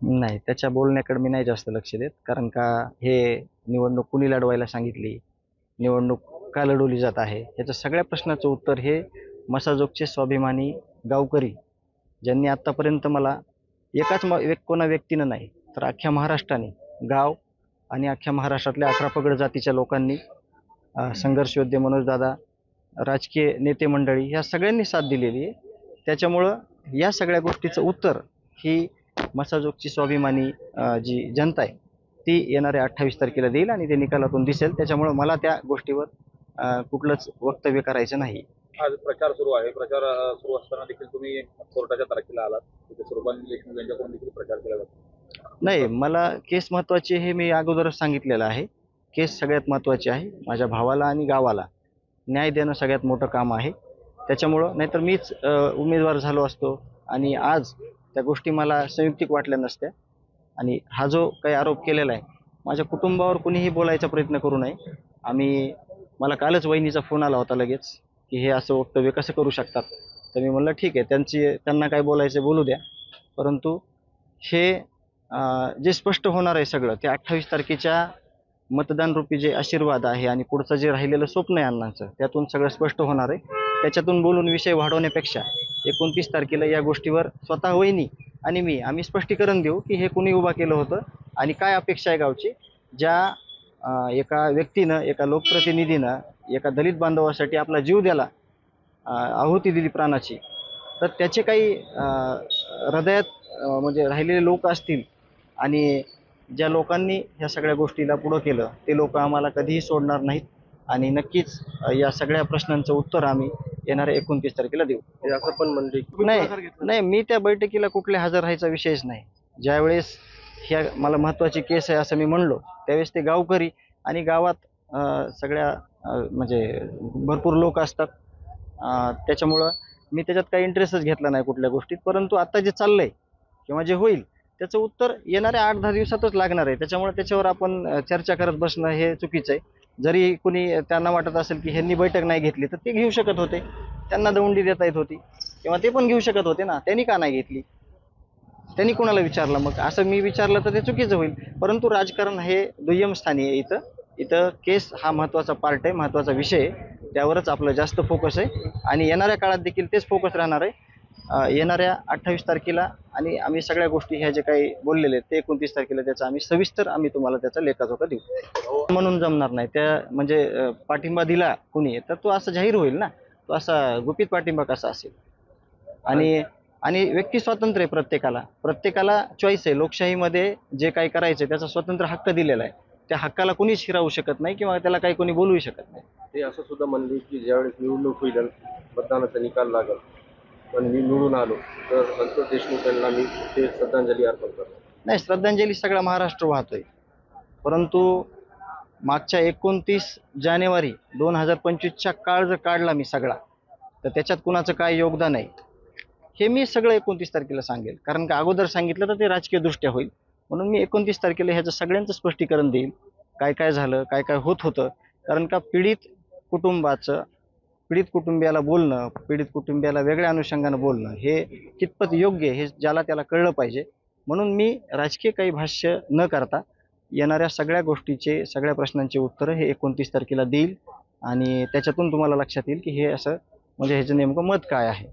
नाही, त्याच्या बोलण्याकडे मी नाही जास्त लक्ष देत. कारण का हे निवडणूक कुणी लढवायला सांगितली, निवडणूक का लढवली जात आहे, याच्या सगळ्या प्रश्नाचं उत्तर हे मसाजोगचे स्वाभिमानी गावकरी, ज्यांनी आत्तापर्यंत मला एकाच कोणा व्यक्तीनं नाही तर अख्ख्या महाराष्ट्राने, गाव आणि अख्ख्या महाराष्ट्रातल्या 11 पगड जातीच्या लोकांनी, संघर्ष योद्धे मनोजदादा, राजकीय नेते मंडळी ह्या सगळ्यांनी साथ दिलेली आहे. त्याच्यामुळं या सगळ्या गोष्टीचं उत्तर ही मसाजोगची स्वाभिमानी जी जनता आहे ती येणाऱ्या 28 तारखेला देईल आणि ते निकालातून दिसेल. त्याच्यामुळं मला त्या गोष्टीवर कुठलंच वक्तव्य करायचं नाही. आज प्रचार सुरू आहे. प्रचार सुरू असताना देखील तुम्ही कोर्टाच्या तारखेला आलात. तिथे सुरभान देशमुख यांच्याकडून देखील प्रचार केला जातो. नाही, मला केस महत्त्वाची हे मी अगोदरच सांगितलेलं आहे. केस सगळ्यात महत्त्वाची आहे. माझ्या भावाला आणि गावाला न्याय देणं सगळ्यात मोठं काम आहे. त्याच्यामुळं नाहीतर मीच उमेदवार झालो असतो आणि आज त्या गोष्टी मला संयुक्तिक वाटल्या नसत्या. आणि हा जो काही आरोप केलेला आहे, माझ्या कुटुंबावर कुणीही बोलायचा प्रयत्न करू नये. मला कालच वहिनीचा फोन आला होता लगेच, की हे असं वक्तव्य कसं करू शकतात. तर मी म्हणलं ठीक आहे, त्यांना काय बोलायचं बोलू द्या. परंतु हे जे स्पष्ट होणार आहे सगळं ते 28 तारखेच्या मतदानरूपी जे आशीर्वाद आहे आणि पुढचं जे राहिलेलं स्वप्न आहे अण्णांचं, त्यातून सगळं स्पष्ट होणार आहे. त्याच्यातून बोलून विषय वाढवण्यापेक्षा 29 तारखेला या गोष्टीवर स्वतः वहिनी आणि आम्ही स्पष्टीकरण देऊ की हे कुणी उभा केलं होतं आणि काय अपेक्षा आहे गावची. ज्या एका व्यक्तीनं, एका लोकप्रतिनिधीनं एका दलित बांधवासाठी आपला जीव द्याला, आहुती दिली प्राणाची, तर त्याचे काही हृदयात म्हणजे राहिलेले लोक असतील आणि ज्या लोकांनी ह्या सगळ्या गोष्टीला पुढं केलं ते लोक आम्हाला कधीही सोडणार नाहीत. आणि नक्कीच या सगळ्या प्रश्नांचं उत्तर आम्ही येणाऱ्या 29 तारखेला देऊ. असं पण म्हणले नाही, मी त्या बैठकीला कुठल्या हजर राहायचा विषयच नाही. ज्यावेळेस ह्या मला महत्त्वाची केस आहे असं मी म्हणलो, त्यावेळेस ते गावकरी आणि गावात सगळ्या म्हणजे भरपूर लोक असतात. त्याच्यामुळं मी त्याच्यात काही इंटरेस्टच घेतला नाही कुठल्या गोष्टीत. परंतु आता जे चाललंय किंवा जे होईल त्याचं उत्तर येणाऱ्या 8-10 दिवसातच लागणार आहे. त्याच्यामुळे त्याच्यावर आपण चर्चा करत बसणं हे चुकीचं आहे. जरी कुणी त्यांना वाटत असेल की ह्यांनी बैठक नाही घेतली तर ते घेऊ शकत होते, त्यांना दौंडी देता येत होती किंवा ते पण घेऊ शकत होते ना. त्यांनी का नाही घेतली, त्यांनी कुणाला विचारलं? मग असं मी विचारलं तर ते चुकीचं होईल. परंतु राजकारण हे दुय्यम स्थानी आहे. इथं केस हा महत्त्वाचा पार्ट आहे, महत्त्वाचा विषय आहे. त्यावरच आपलं जास्त फोकस आहे आणि येणाऱ्या काळात देखील तेच फोकस राहणार आहे. येणाऱ्या 28 तारखेला आणि आम्ही सगळ्या गोष्टी ह्या जे काही बोललेले आहेत ते 29 तारखेला त्याचा आम्ही सविस्तर तुम्हाला त्याचा लेखाजोखा देऊ. म्हणून जमणार नाही. त्या म्हणजे पाठिंबा दिला कुणी तर तो असं जाहीर होईल ना, तो असा गुपित पाठिंबा कसा असेल. आणि व्यक्ती स्वातंत्र्य आहे. प्रत्येकाला चॉईस आहे. लोकशाहीमध्ये जे काही करायचं त्याचा स्वतंत्र हक्क दिलेला आहे. त्या हक्काला कुणीच हिरावू शकत नाही किंवा त्याला काही कोणी बोलवू शकत नाही. ते असं सुद्धा म्हणले की ज्यावेळेस निवडणूक होईल, मतदानाचा निकाल लागेल, पण मी निवडून आलो तर संतोष देशमुख यांना मी ते श्रद्धांजली अर्पण करतो. नाही, श्रद्धांजली सगळा महाराष्ट्र वाहतोय. परंतु मागच्या 29 जानेवारी 2025चा काळ जर काढला मी सगळा, तर त्याच्यात कुणाचं काय योगदान आहे हे मी सगळं 29 तारखेला सांगेल. कारण का अगोदर सांगितलं तर ते राजकीय दृष्ट्या होईल. म्हणून मी 29 तारखेला ह्याचं सगळ्यांचं स्पष्टीकरण देईल, काय काय झालं, काय काय होत होतं. कारण का पीडित कुटुंबियाला बोलणं, पीडित कुटुंबियाला वेगळ्या अनुषंगानं बोलणं हे कितपत योग्य हे ज्याला त्याला कळलं पाहिजे. म्हणून मी राजकीय काही भाष्य न करता येणाऱ्या सगळ्या गोष्टीचे, सगळ्या प्रश्नांचे उत्तरं हे 29 तारखेला देईल आणि त्याच्यातून तुम्हाला लक्षात येईल की हे असं म्हणजे ह्याचं नेमकं मत काय आहे.